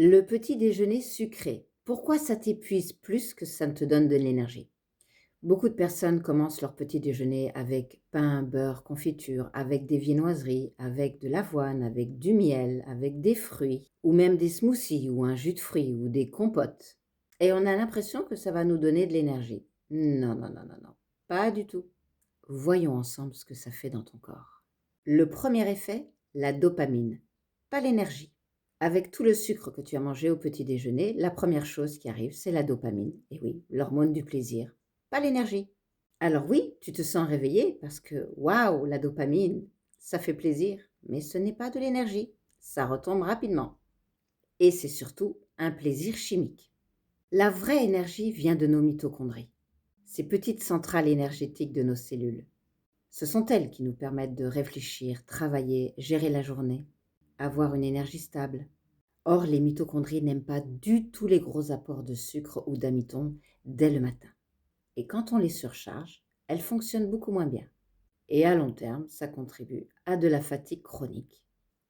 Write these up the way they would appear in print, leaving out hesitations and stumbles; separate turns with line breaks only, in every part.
Le petit déjeuner sucré, pourquoi ça t'épuise plus que ça ne te donne de l'énergie? Beaucoup de personnes commencent leur petit déjeuner avec pain, beurre, confiture, avec des viennoiseries, avec de l'avoine, avec du miel, avec des fruits, ou même des smoothies, ou un jus de fruits, ou des compotes. Et on a l'impression que ça va nous donner de l'énergie. Non, non, non, non, non, pas du tout. Voyons ensemble ce que ça fait dans ton corps. Le premier effet, la dopamine, pas l'énergie. Avec tout le sucre que tu as mangé au petit déjeuner, la première chose qui arrive, c'est la dopamine. Et oui, l'hormone du plaisir, pas l'énergie. Alors oui, tu te sens réveillé parce que, waouh, la dopamine, ça fait plaisir, mais ce n'est pas de l'énergie. Ça retombe rapidement. Et c'est surtout un plaisir chimique. La vraie énergie vient de nos mitochondries, ces petites centrales énergétiques de nos cellules. Ce sont elles qui nous permettent de réfléchir, travailler, gérer la journée, avoir une énergie stable. Or, les mitochondries n'aiment pas du tout les gros apports de sucre ou d'amidon dès le matin. Et quand on les surcharge, elles fonctionnent beaucoup moins bien. Et à long terme, ça contribue à de la fatigue chronique,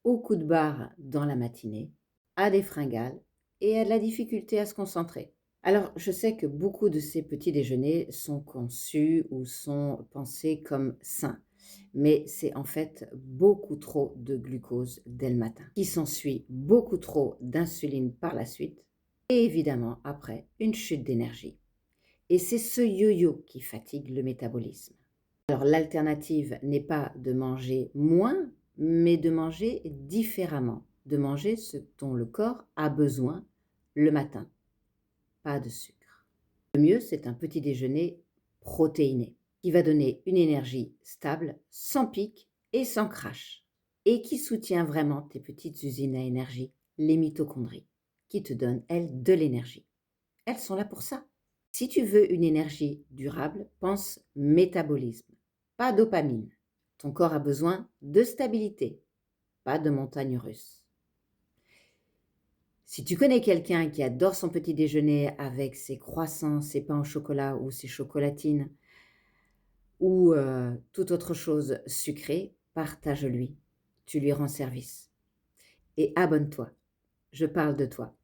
aux coups de barre dans la matinée, à des fringales et à de la difficulté à se concentrer. Alors, je sais que beaucoup de ces petits déjeuners sont conçus ou sont pensés comme sains, mais c'est en fait beaucoup trop de glucose dès le matin, qui s'ensuit beaucoup trop d'insuline par la suite, et évidemment après une chute d'énergie. Et c'est ce yo-yo qui fatigue le métabolisme. Alors l'alternative n'est pas de manger moins, mais de manger différemment, de manger ce dont le corps a besoin le matin, pas de sucre. Le mieux, c'est un petit déjeuner protéiné qui va donner une énergie stable, sans pic et sans crash, et qui soutient vraiment tes petites usines à énergie, les mitochondries, qui te donnent, elles, de l'énergie. Elles sont là pour ça. Si tu veux une énergie durable, pense métabolisme, pas dopamine. Ton corps a besoin de stabilité, pas de montagne russe. Si tu connais quelqu'un qui adore son petit déjeuner avec ses croissants, ses pains au chocolat ou ses chocolatines ou toute autre chose sucrée, partage-lui. Tu lui rends service. Et abonne-toi. Je parle de toi.